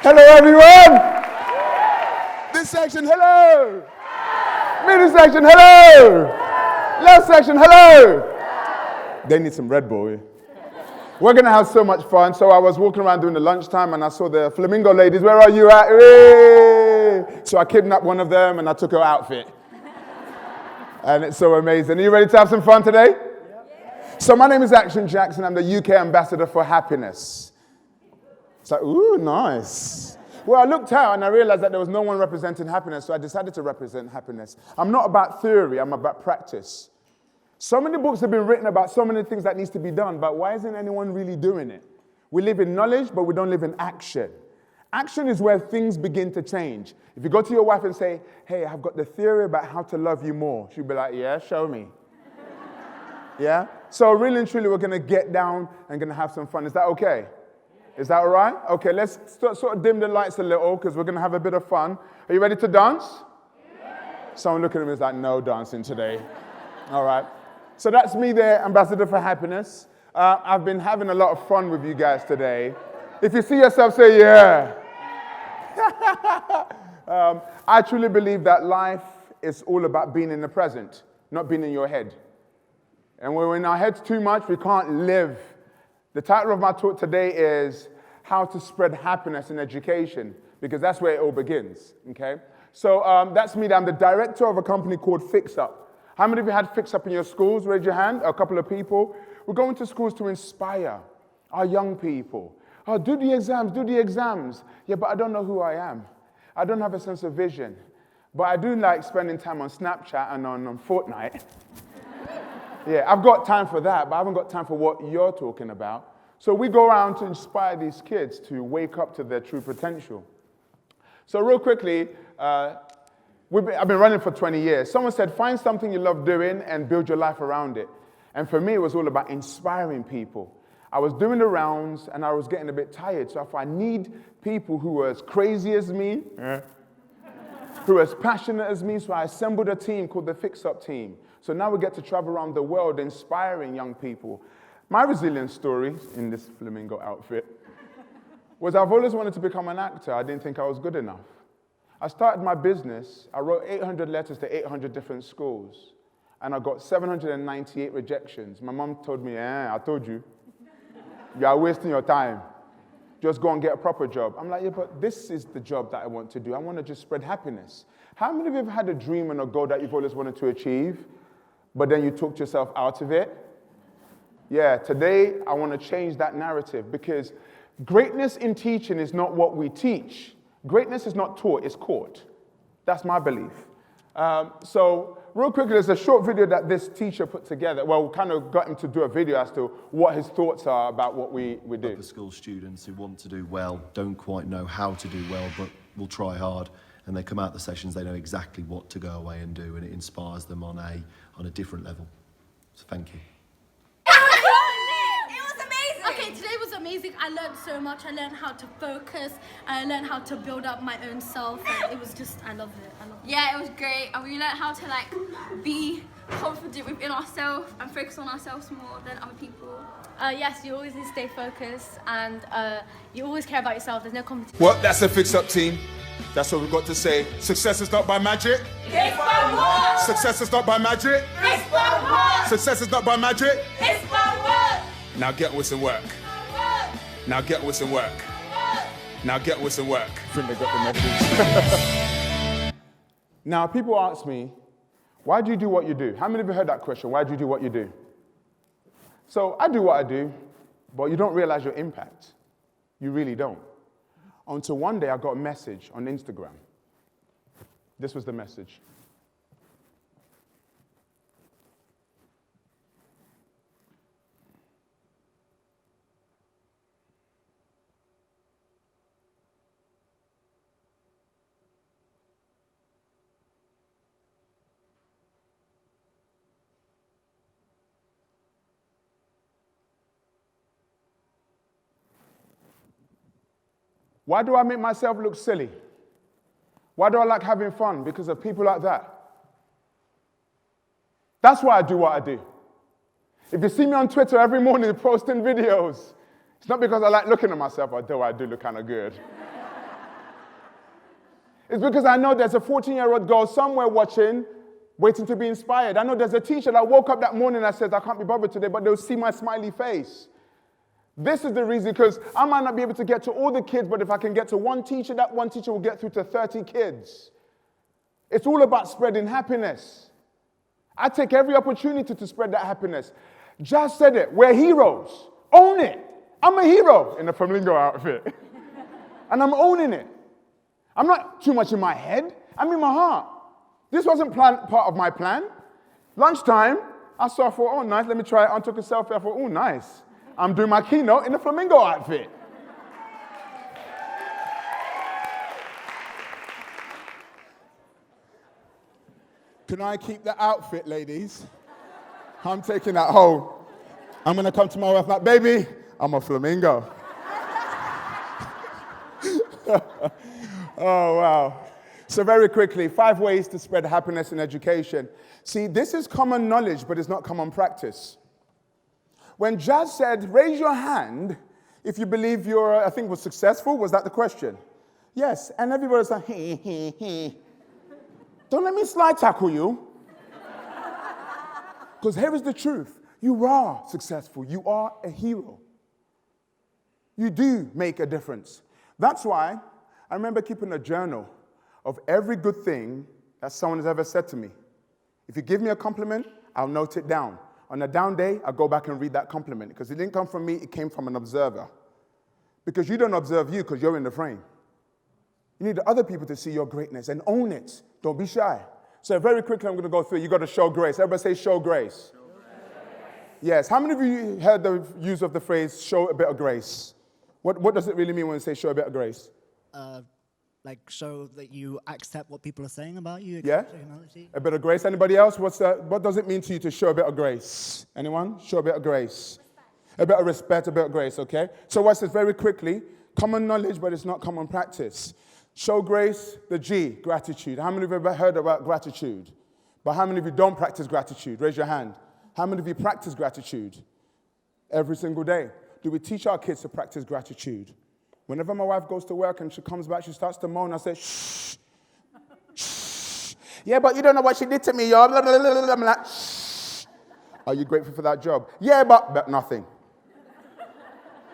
Hello, everyone. This section, hello. Middle section, hello. Left section, hello. They need some Red Bull. We're going to have so much fun. So I was walking around during the lunchtime and I saw the flamingo ladies. Where are you at? Hey! So I kidnapped one of them and I took her outfit. And it's so amazing. Are you ready to have some fun today? Yep. So my name is Action Jackson. I'm the UK Ambassador for Happiness. It's like, ooh, nice. Well, I looked out and I realized that there was no one representing happiness, so I decided to represent happiness. I'm not about theory, I'm about practice. So many books have been written about so many things that needs to be done, but why isn't anyone really doing it? We live in knowledge, but we don't live in action. Action is where things begin to change. If you go to your wife and say, hey, I've got the theory about how to love you more, she'll be like, yeah, show me. Yeah? So really and truly, we're going to get down and going to have some fun. Is that okay? Is that all right? Okay, let's sort of dim the lights a little because we're going to have a bit of fun. Are you ready to dance? Yeah. Someone looking at me is like, no dancing today. All right. So that's me there, Ambassador for Happiness. I've been having a lot of fun with you guys today. If you see yourself, say yeah. I truly believe that life is all about being in the present, not being in your head. And when we're in our heads too much, we can't live. The title of my talk today is How to Spread Happiness in Education, because that's where it all begins, okay? So that's me. I'm the director of a company called FixUp. How many of you had FixUp in your schools? Raise your hand. A couple of people. We're going to schools to inspire our young people. Oh, do the exams. Yeah, but I don't know who I am. I don't have a sense of vision. But I do like spending time on Snapchat and on Fortnite. Yeah, I've got time for that, but I haven't got time for what you're talking about. So we go around to inspire these kids to wake up to their true potential. So real quickly, I've been running for 20 years. Someone said, find something you love doing and build your life around it. And for me, it was all about inspiring people. I was doing the rounds, and I was getting a bit tired. So I thought, I need people who are as crazy as me, who are as passionate as me. So I assembled a team called TheFixupTeam. So now we get to travel around the world inspiring young people. My resilience story in this flamingo outfit was I've always wanted to become an actor. I didn't think I was good enough. I started my business. I wrote 800 letters to 800 different schools. And I got 798 rejections. My mom told me, I told you. You are wasting your time. Just go and get a proper job. I'm like, yeah, but this is the job that I want to do. I want to just spread happiness. How many of you have had a dream and a goal that you've always wanted to achieve, but then you talked yourself out of it? Yeah, today I want to change that narrative because greatness in teaching is not what we teach. Greatness is not taught, it's caught. That's my belief. So real quickly, there's a short video that this teacher put together. Well, we kind of got him to do a video as to what his thoughts are about what we do. Upper school students who want to do well, don't quite know how to do well, but will try hard. And they come out the sessions, they know exactly what to go away and do, and it inspires them on a different level. So thank you. Okay, today was amazing. I learned so much. I learned how to focus. I learned how to build up my own self. And it was just, I loved it. Yeah, it was great. And we learned how to be confident within ourselves and focus on ourselves more than other people. Yes, you always need to stay focused and you always care about yourself. There's no competition. Well, that's the Fix-Up team. That's what we've got to say. Success is not by magic. It's by work. Success is not by magic. It's by work. Success is not by magic. It's by work. Now get with some work. Now get with some work. Now get with some work. I think they got the message. Now, people ask me, why do you do what you do? How many of you heard that question? Why do you do what you do? So I do what I do, but you don't realize your impact. You really don't. Until one day I got a message on Instagram. This was the message. Why do I make myself look silly? Why do I like having fun? Because of people like that. That's why I do what I do. If you see me on Twitter every morning posting videos, it's not because I like looking at myself, although I do look kind of good. It's because I know there's a 14-year-old girl somewhere watching, waiting to be inspired. I know there's a teacher that woke up that morning and says, I can't be bothered today, but they'll see my smiley face. This is the reason, because I might not be able to get to all the kids, but if I can get to one teacher, that one teacher will get through to 30 kids. It's all about spreading happiness. I take every opportunity to spread that happiness. Just said it. We're heroes. Own it. I'm a hero in a flamingo outfit. And I'm owning it. I'm not too much in my head. I'm in my heart. This wasn't part of my plan. Lunchtime, I thought, oh, nice, let me try it. I took a selfie. I thought, oh, nice. I'm doing my keynote in a flamingo outfit. Can I keep the outfit, ladies? I'm taking that home. I'm going to come to my wife like, baby, I'm a flamingo. Oh, wow. So very quickly, 5 ways to spread happiness in education. See, this is common knowledge, but it's not common practice. When Jazz said, raise your hand if you believe you're, I think, was successful, was that the question? Yes, and everybody was like, hee, hee, hee. Don't let me slide tackle you. Because here is the truth. You are successful. You are a hero. You do make a difference. That's why I remember keeping a journal of every good thing that someone has ever said to me. If you give me a compliment, I'll note it down. On a down day, I'll go back and read that compliment because it didn't come from me, it came from an observer. Because you don't observe you because you're in the frame. You need other people to see your greatness and own it. Don't be shy. So very quickly, I'm going to go through it. You got to show grace. Everybody say show grace. Yes. How many of you heard the use of the phrase show a bit of grace? What does it really mean when you say show a bit of grace? Like show that you accept what people are saying about you. Yeah? Humility. A bit of grace. Anybody else? What does it mean to you to show a bit of grace? Anyone? Show a bit of grace. Respect. A bit of respect, a bit of grace, okay? So watch this very quickly. Common knowledge, but it's not common practice. Show grace, the G, gratitude. How many of you have ever heard about gratitude? But how many of you don't practice gratitude? Raise your hand. How many of you practice gratitude? Every single day. Do we teach our kids to practice gratitude? Whenever my wife goes to work and she comes back, she starts to moan. I say, shh, shh. Yeah, but you don't know what she did to me, y'all. I'm like, shh. Are you grateful for that job? Yeah, but nothing.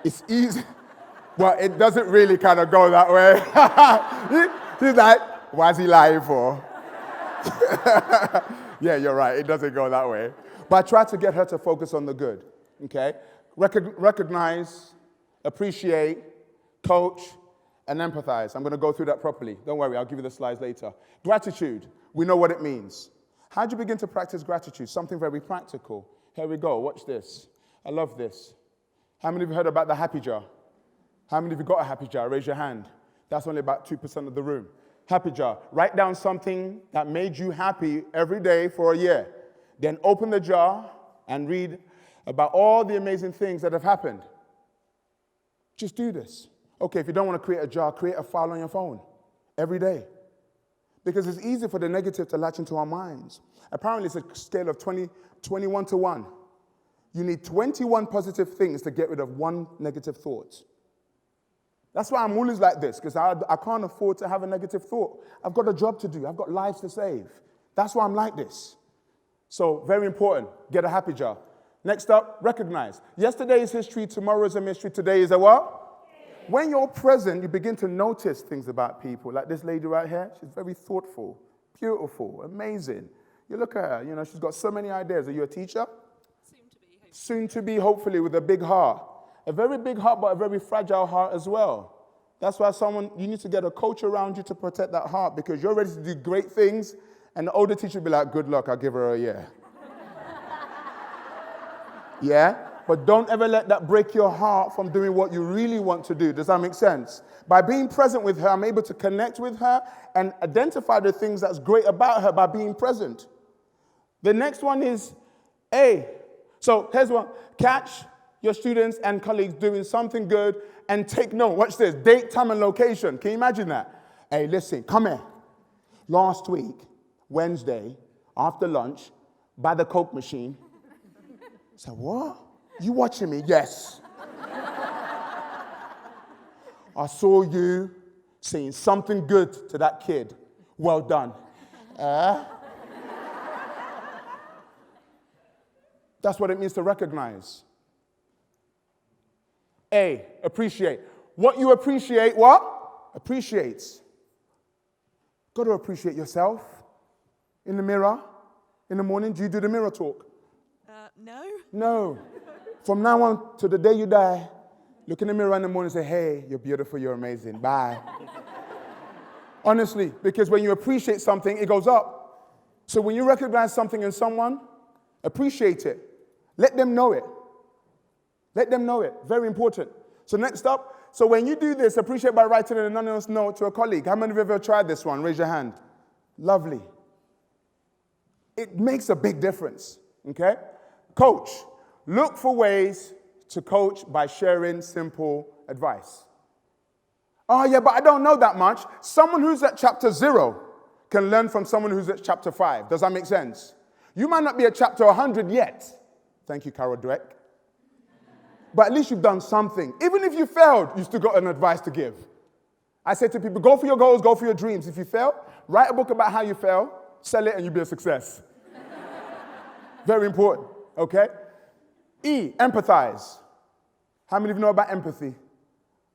It's easy. Well, it doesn't really kind of go that way. She's like, why is he lying for? Yeah, you're right. It doesn't go that way. But I try to get her to focus on the good, okay? Recognize, appreciate, coach, and empathize. I'm going to go through that properly. Don't worry, I'll give you the slides later. Gratitude, we know what it means. How do you begin to practice gratitude? Something very practical. Here we go, watch this. I love this. How many of you heard about the happy jar? How many of you got a happy jar? Raise your hand. That's only about 2% of the room. Happy jar. Write down something that made you happy every day for a year. Then open the jar and read about all the amazing things that have happened. Just do this. Okay, if you don't want to create a jar, create a file on your phone every day. Because it's easy for the negative to latch into our minds. Apparently, it's a scale of 21 to 1. You need 21 positive things to get rid of one negative thought. That's why I'm always like this, because I can't afford to have a negative thought. I've got a job to do. I've got lives to save. That's why I'm like this. So, very important. Get a happy jar. Next up, recognize. Yesterday is history, tomorrow is a mystery, today is a what? When you're present, you begin to notice things about people. Like this lady right here, she's very thoughtful, beautiful, amazing. You look at her, she's got so many ideas. Are you a teacher? Soon to be, hopefully, with a big heart. A very big heart, but a very fragile heart as well. That's why you need to get a coach around you to protect that heart, because you're ready to do great things, and the older teacher will be like, good luck, I'll give her a year. Yeah? But don't ever let that break your heart from doing what you really want to do. Does that make sense? By being present with her, I'm able to connect with her and identify the things that's great about her by being present. The next one is A. So here's one. Catch your students and colleagues doing something good and take note. Watch this. Date, time, and location. Can you imagine that? Hey, listen, come here. Last week, Wednesday, after lunch, by the Coke machine. I said, what? You watching me? Yes. I saw you saying something good to that kid. Well done. That's what it means to recognize. A, appreciate. What you appreciate, what? Appreciates. Got to appreciate yourself. In the mirror, in the morning, do you do the mirror talk? No. No. From now on to the day you die, look in the mirror in the morning and say, hey, you're beautiful, you're amazing, bye. Honestly, because when you appreciate something, it goes up. So when you recognize something in someone, appreciate it. Let them know it. Let them know it. Very important. So next up, so when you do this, appreciate by writing an anonymous note to a colleague. How many of you have ever tried this one? Raise your hand. Lovely. It makes a big difference, okay? Coach. Look for ways to coach by sharing simple advice. Oh, yeah, but I don't know that much. Someone who's at chapter 0 can learn from someone who's at chapter 5. Does that make sense? You might not be at chapter 100 yet. Thank you, Carol Dweck. But at least you've done something. Even if you failed, you still got an advice to give. I say to people, go for your goals, go for your dreams. If you fail, write a book about how you fail, sell it, and you'll be a success. Very important, okay? E, empathize. How many of you know about empathy?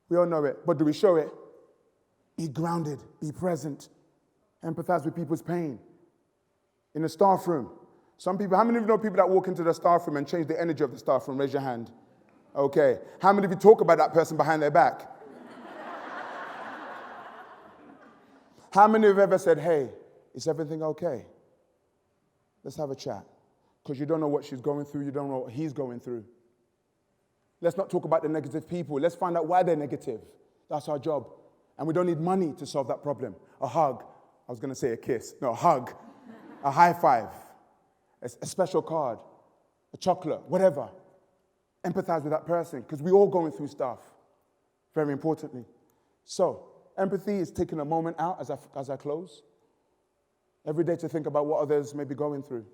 We all know it, but do we show it? Be grounded, be present. Empathize with people's pain. In the staff room. Some people, how many of you know people that walk into the staff room and change the energy of the staff room? Raise your hand. Okay. How many of you talk about that person behind their back? How many of you ever said, hey, is everything okay? Let's have a chat. Because you don't know what she's going through, you don't know what he's going through. Let's not talk about the negative people. Let's find out why they're negative. That's our job. And we don't need money to solve that problem. A hug. I was going to say a kiss. No, a hug. A high five. A special card. A chocolate. Whatever. Empathize with that person because we're all going through stuff. Very importantly. So, empathy is taking a moment out as I close. Every day to think about what others may be going through.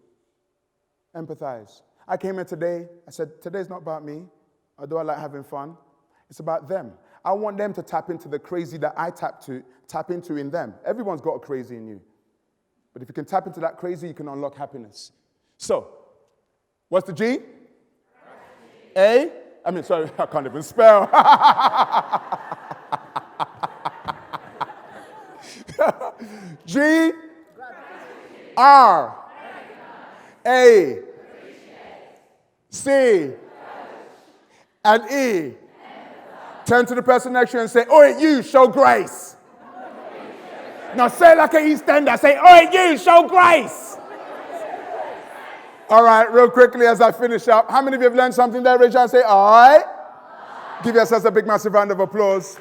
Empathize. I came here today. I said, today's not about me. Although I like having fun, it's about them. I want them to tap into the crazy that I tap into in them. Everyone's got a crazy in you. But if you can tap into that crazy, you can unlock happiness. So, what's the G? A? Sorry, I can't even spell. G? R? A? C? And E. Turn to the person next to you and say, oi, you, show grace. Now say it like an EastEnder. Say, oi, you, show grace. All right, real quickly as I finish up. How many of you have learned something there? Raise your hand and say, all right. Give yourselves a big, massive round of applause.